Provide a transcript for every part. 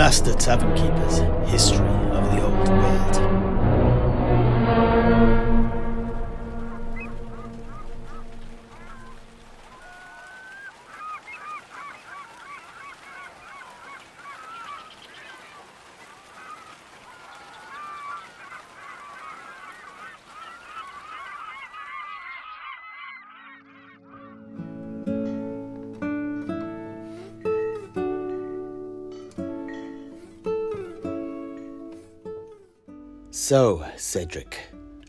Master Tavern Keeper's History of the Old World. So, Sedrik,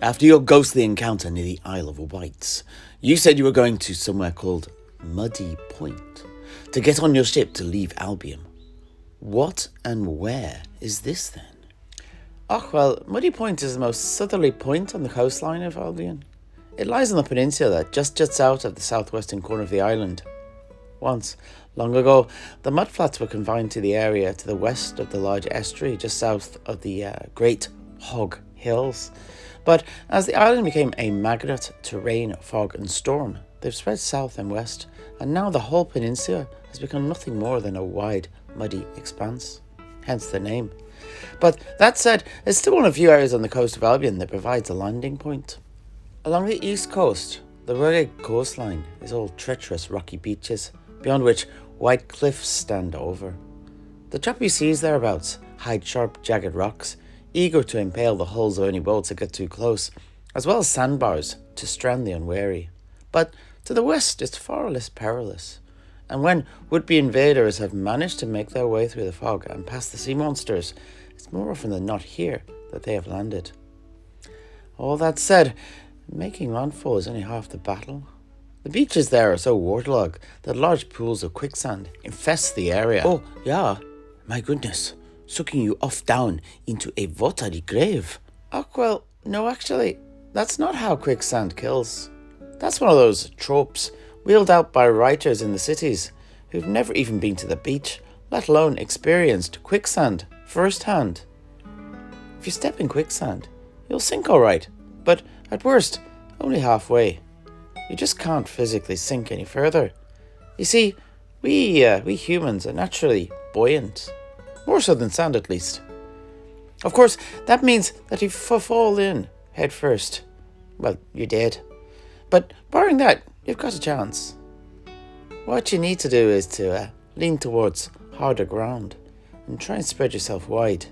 after your ghostly encounter near the Isle of Wights, you said you were going to somewhere called Muddy Point to get on your ship to leave Albion. What and where is this then? Oh, well, Muddy Point is the most southerly point on the coastline of Albion. It lies on the peninsula that just juts out of the southwestern corner of the island. Once, long ago, the mudflats were confined to the area to the west of the large estuary just south of the Great Hog Hills. But as the island became a magnet to rain, fog and storm, they've spread south and west, and now the whole peninsula has become nothing more than a wide, muddy expanse. Hence the name. But that said, it's still one of the few areas on the coast of Albion that provides a landing point. Along the east coast, the rugged coastline is all treacherous rocky beaches, beyond which white cliffs stand over. The choppy seas thereabouts hide sharp, jagged rocks, eager to impale the hulls of any boats that get too close, as well as sandbars to strand the unwary. But to the west it's far less perilous, and when would-be invaders have managed to make their way through the fog and past the sea monsters, it's more often than not here that they have landed. All that said, making landfall is only half the battle. The beaches there are so waterlogged that large pools of quicksand infest the area. Oh, yeah, my goodness. Sucking you off down into a watery grave. Oh, well, no, actually, that's not how quicksand kills. That's one of those tropes wheeled out by writers in the cities who've never even been to the beach, let alone experienced quicksand firsthand. If you step in quicksand, you'll sink all right, but at worst, only halfway. You just can't physically sink any further. You see, we humans are naturally buoyant. More so than sand, at least. Of course, that means that if you fall in head first, well, you're dead. But barring that, you've got a chance. What you need to do is to lean towards harder ground and try and spread yourself wide,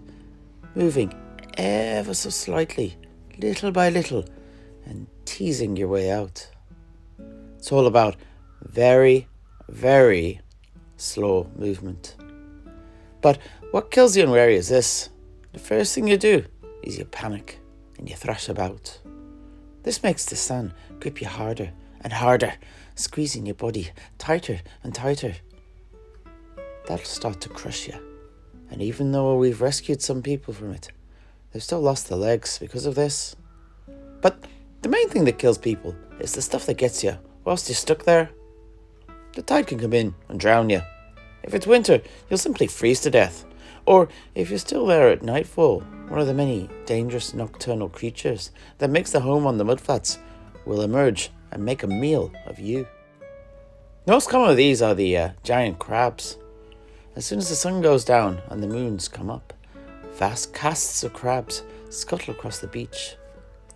moving ever so slightly, little by little, and teasing your way out. It's all about very, very slow movement. But what kills the unwary is this. The first thing you do is you panic and you thrash about. This makes the sand grip you harder and harder, squeezing your body tighter and tighter. That'll start to crush you. And even though we've rescued some people from it, they've still lost their legs because of this. But the main thing that kills people is the stuff that gets you whilst you're stuck there. The tide can come in and drown you. If it's winter, you'll simply freeze to death. Or, if you're still there at nightfall, one of the many dangerous nocturnal creatures that makes their home on the mudflats will emerge and make a meal of you. The most common of these are the giant crabs. As soon as the sun goes down and the moons come up, vast casts of crabs scuttle across the beach,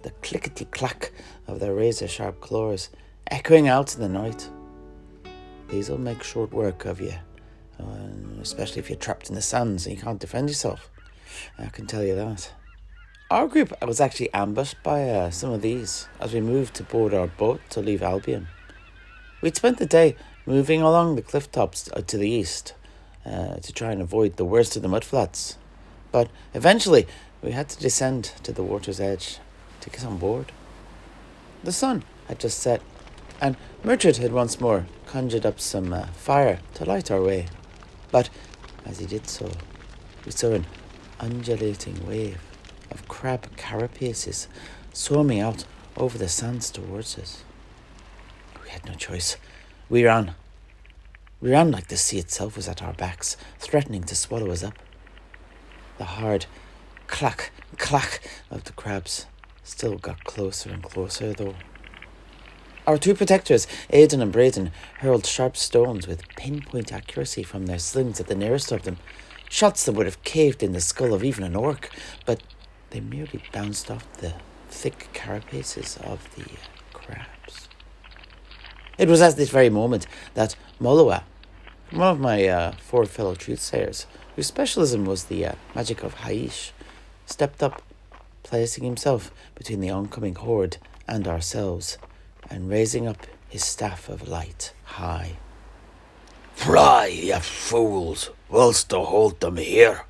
the clickety-clack of their razor-sharp claws echoing out in the night. These will make short work of you. Especially if you're trapped in the sands and you can't defend yourself. I can tell you that. Our group was actually ambushed by some of these as we moved to board our boat to leave Albion. We'd spent the day moving along the cliff tops to the east to try and avoid the worst of the mudflats. But eventually we had to descend to the water's edge to get on board. The sun had just set and Murchard had once more conjured up some fire to light our way. But as he did so, we saw an undulating wave of crab carapaces swarming out over the sands towards us. We had no choice. We ran. We ran like the sea itself was at our backs, threatening to swallow us up. The hard clack, clack of the crabs still got closer and closer, though. Our two protectors, Aidan and Braden, hurled sharp stones with pinpoint accuracy from their slings at the nearest of them, shots that would have caved in the skull of even an orc, but they merely bounced off the thick carapaces of the crabs. It was at this very moment that Maoláin, one of my 4 fellow Truthsayers, whose specialism was the magic of Haish, stepped up, placing himself between the oncoming horde and ourselves, and raising up his staff of light high. Fly, ye fools, whilst to hold them here.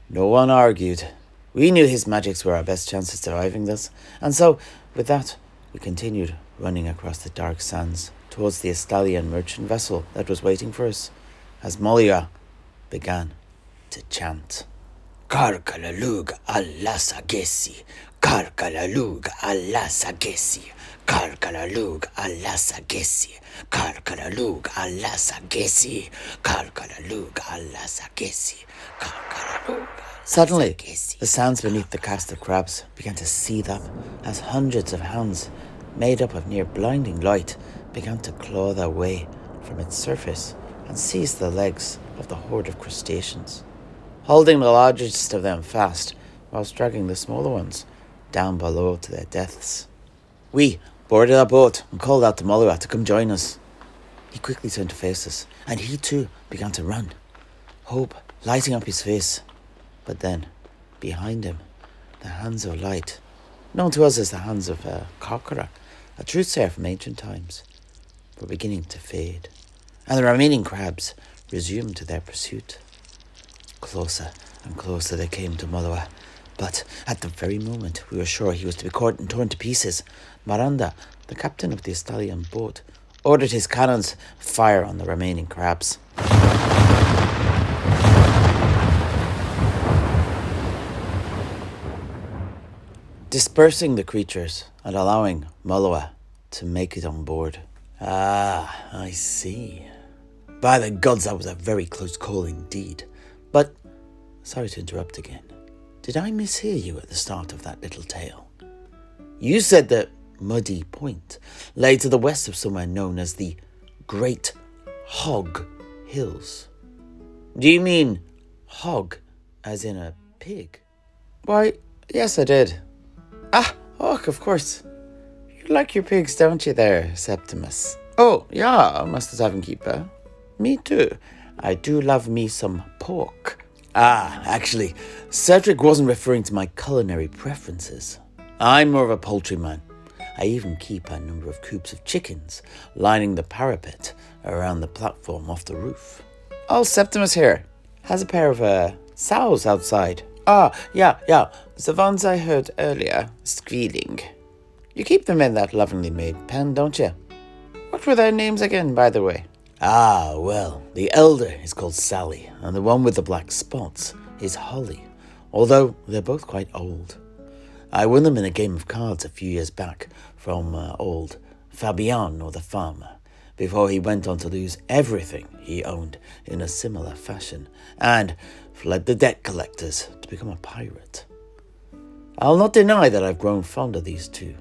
No one argued. We knew his magics were our best chance of surviving this, and so, with that, we continued running across the dark sands towards the Estalian merchant vessel that was waiting for us, as Maoláin began to chant. Karkalalug alla sagesi, Karkalalug alla sagesi, Karkalalug alla sagesi, Karkalalug alla sagesi, Karkalalug alla sagesi, Karkalalug. Suddenly, the sands beneath the cast of crabs began to seethe up as hundreds of hands, made up of near blinding light, began to claw their way from its surface and seize the legs of the horde of crustaceans, holding the largest of them fast whilst dragging the smaller ones down below to their deaths. We boarded our boat and called out to Maoláin to come join us. He quickly turned to face us, and he too began to run, hope lighting up his face. But then, behind him, the hands of light, known to us as the hands of Corcora, a Truthsayer from ancient times, were beginning to fade, and the remaining crabs resumed their pursuit. Closer and closer they came to Maoláin, but at the very moment we were sure he was to be caught and torn to pieces, Miranda, the captain of the Estalian boat, ordered his cannons fire on the remaining crabs. Dispersing the creatures and allowing Maoláin to make it on board. Ah, I see. By the gods, that was a very close call indeed. But, sorry to interrupt again, did I mishear you at the start of that little tale? You said that Muddy Point lay to the west of somewhere known as the Great Hog Hills. Do you mean hog as in a pig? Why, yes I did. Of course. You like your pigs, don't you there, Septimus? Oh, yeah, Master Tavern Keeper. Me too. I do love me some pork. Actually, Sedrik wasn't referring to my culinary preferences. I'm more of a poultry man. I even keep a number of coops of chickens lining the parapet around the platform off the roof. Oh, Septimus here has a pair of sows outside. Yeah, the ones I heard earlier squealing. You keep them in that lovingly made pen, don't you? What were their names again, by the way? Well, the elder is called Sally, and the one with the black spots is Holly, although they're both quite old. I won them in a game of cards a few years back from old Fabian, or the farmer, before he went on to lose everything he owned in a similar fashion, and fled the debt collectors to become a pirate. I'll not deny that I've grown fond of these two,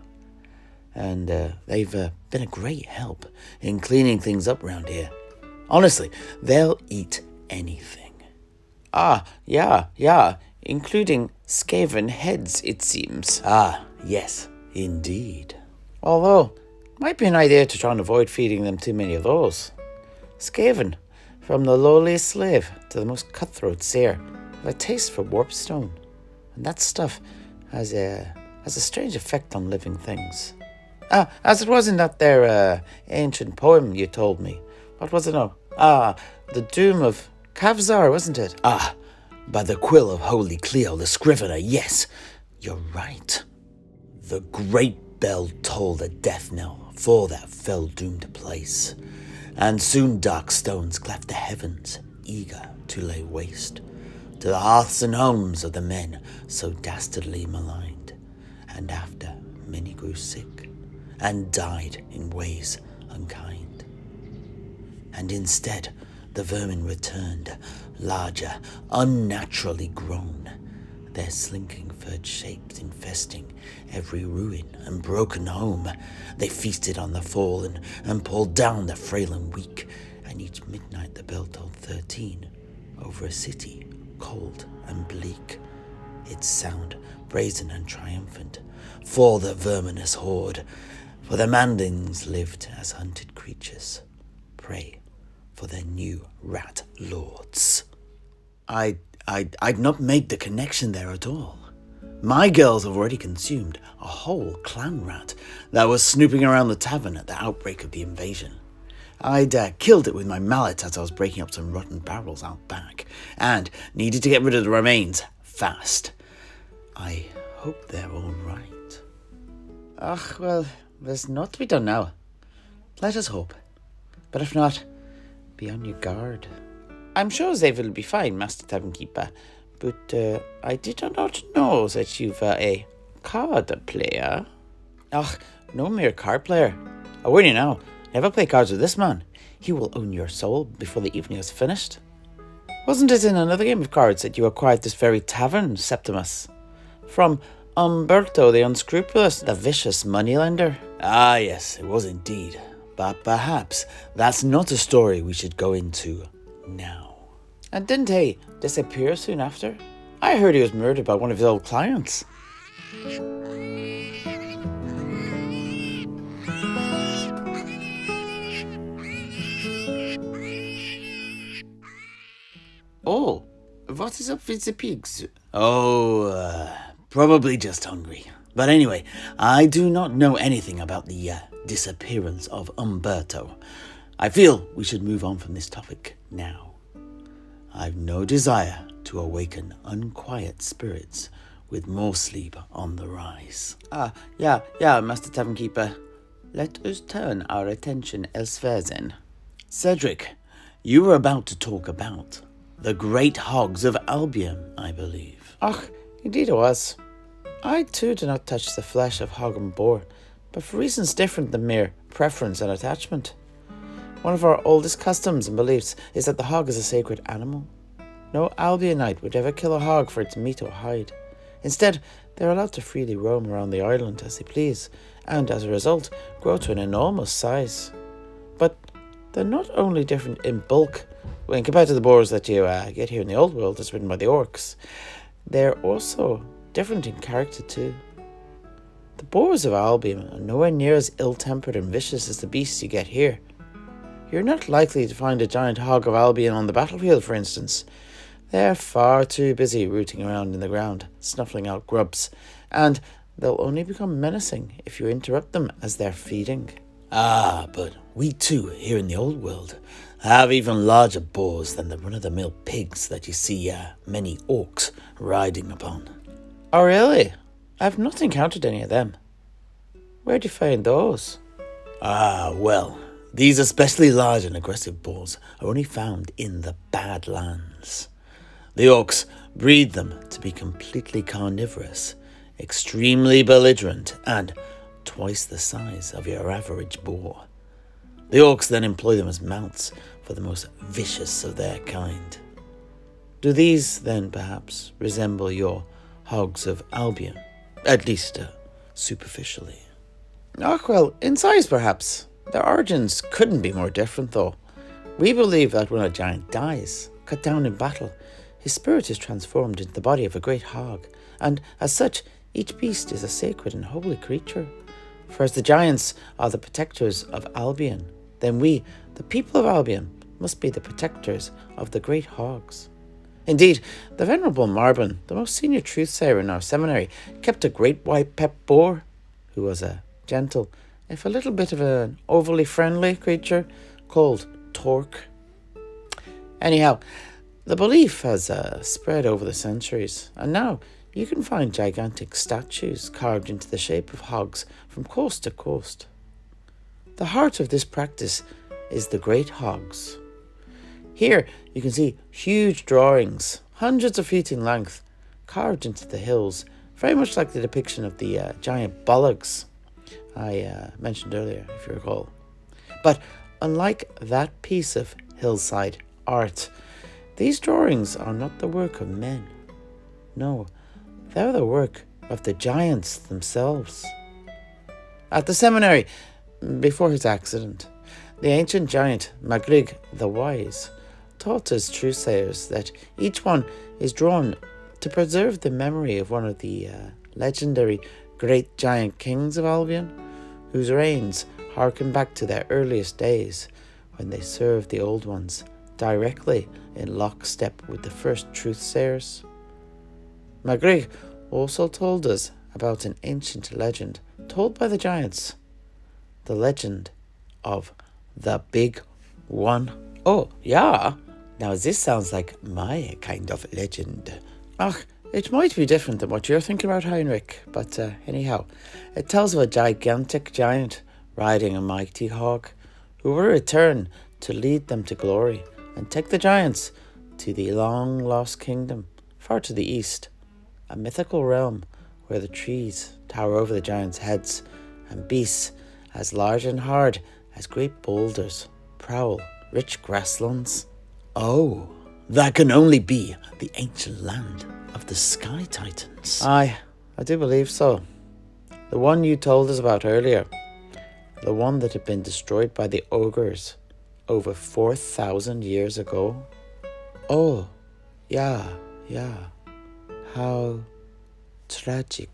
and they've been a great help in cleaning things up round here. Honestly, they'll eat anything. Yeah, including skaven heads, it seems. Yes, indeed. Although, might be an idea to try and avoid feeding them too many of those. Skaven, from the lowliest slave to the most cutthroat seer, have a taste for warpstone, and that stuff has a strange effect on living things. As it was in that there ancient poem you told me. What was it now? The Doom of Kavzar, wasn't it? By the quill of Holy Cleo, the scrivener, yes, you're right. The great bell tolled a death knell for that fell-doomed place, and soon dark stones cleft the heavens, eager to lay waste to the hearths and homes of the men so dastardly maligned, and after many grew sick and died in ways unkind. And instead, the vermin returned, larger, unnaturally grown, their slinking furred shapes infesting every ruin and broken home. They feasted on the fallen and pulled down the frail and weak, and each midnight the bell tolled 13 over a city cold and bleak, its sound brazen and triumphant. For the verminous horde, for the Mandings lived as hunted creatures, prey for their new rat lords. I'd not made the connection there at all. My girls have already consumed a whole clan rat that was snooping around the tavern at the outbreak of the invasion. I'd killed it with my mallet as I was breaking up some rotten barrels out back, and needed to get rid of the remains fast. I hope they're all right. Well, there's naught to be done now. Let us hope. But if not, be on your guard. I'm sure they will be fine, Master Tavern Keeper, but I did not know that you've a card player. No mere card player. I warn you now, never play cards with this man. He will own your soul before the evening is finished. Wasn't it in another game of cards that you acquired this very tavern, Septimus? From Umberto the Unscrupulous, the vicious moneylender? Ah, yes, it was indeed. But perhaps that's not a story we should go into now. And didn't he disappear soon after? I heard he was murdered by one of his old clients. Oh, what is up with the pigs? Probably just hungry. But anyway, I do not know anything about the disappearance of Umberto. I feel we should move on from this topic now. I've no desire to awaken unquiet spirits with more sleep on the rise. Yeah, Master Tavern Keeper. Let us turn our attention elsewhere then. Sedrik, you were about to talk about the Great Hogs of Albion, I believe. Indeed it was. I too do not touch the flesh of hog and boar, but for reasons different than mere preference and attachment. One of our oldest customs and beliefs is that the hog is a sacred animal. No Albionite would ever kill a hog for its meat or hide. Instead, they are allowed to freely roam around the island as they please, and as a result, grow to an enormous size. But they're not only different in bulk, when compared to the boars that you get here in the old world as ridden by the orcs, they're also different in character too. The boars of Albion are nowhere near as ill-tempered and vicious as the beasts you get here. You're not likely to find a giant hog of Albion on the battlefield, for instance. They're far too busy rooting around in the ground, snuffling out grubs, and they'll only become menacing if you interrupt them as they're feeding. But we too, here in the old world, have even larger boars than the run-of-the-mill pigs that you see many orcs riding upon. Oh really? I've not encountered any of them. Where'd you find those? Well, these especially large and aggressive boars are only found in the Badlands. The orcs breed them to be completely carnivorous, extremely belligerent, and twice the size of your average boar. The orcs then employ them as mounts for the most vicious of their kind. Do these then perhaps resemble your hogs of Albion, at least superficially? Well, in size perhaps. Their origins couldn't be more different though. We believe that when a giant dies, cut down in battle, his spirit is transformed into the body of a great hog, and as such, each beast is a sacred and holy creature. For as the giants are the protectors of Albion, then we, the people of Albion, must be the protectors of the great hogs. Indeed, the venerable Marbon, the most senior truthsayer in our seminary, kept a great white pet boar, who was a gentle, if a little bit of an overly friendly creature, called Torque. Anyhow, the belief has spread over the centuries, and now you can find gigantic statues carved into the shape of hogs from coast to coast. The heart of this practice is the Great Hogs. Here you can see huge drawings, hundreds of feet in length, carved into the hills, very much like the depiction of the giant bollocks I mentioned earlier, if you recall. But unlike that piece of hillside art, these drawings are not the work of men. No, they're the work of the giants themselves. At the seminary, before his accident, the ancient giant Magrig the Wise taught us Truthsayers that each one is drawn to preserve the memory of one of the legendary great giant kings of Albion, whose reigns harken back to their earliest days when they served the old ones directly in lockstep with the first Truthsayers. Magrig also told us about an ancient legend told by the giants, the legend of the Big One. Oh, yeah? Now this sounds like my kind of legend. It might be different than what you're thinking about, Heinrich, but anyhow, it tells of a gigantic giant riding a mighty hog who will return to lead them to glory and take the giants to the long-lost kingdom far to the east, a mythical realm where the trees tower over the giants' heads and beasts as large and hard as great boulders prowl rich grasslands. Oh, that can only be the ancient land of the Sky Titans. Aye, I do believe so. The one you told us about earlier. The one that had been destroyed by the ogres over 4,000 years ago. Oh, yeah. How tragic.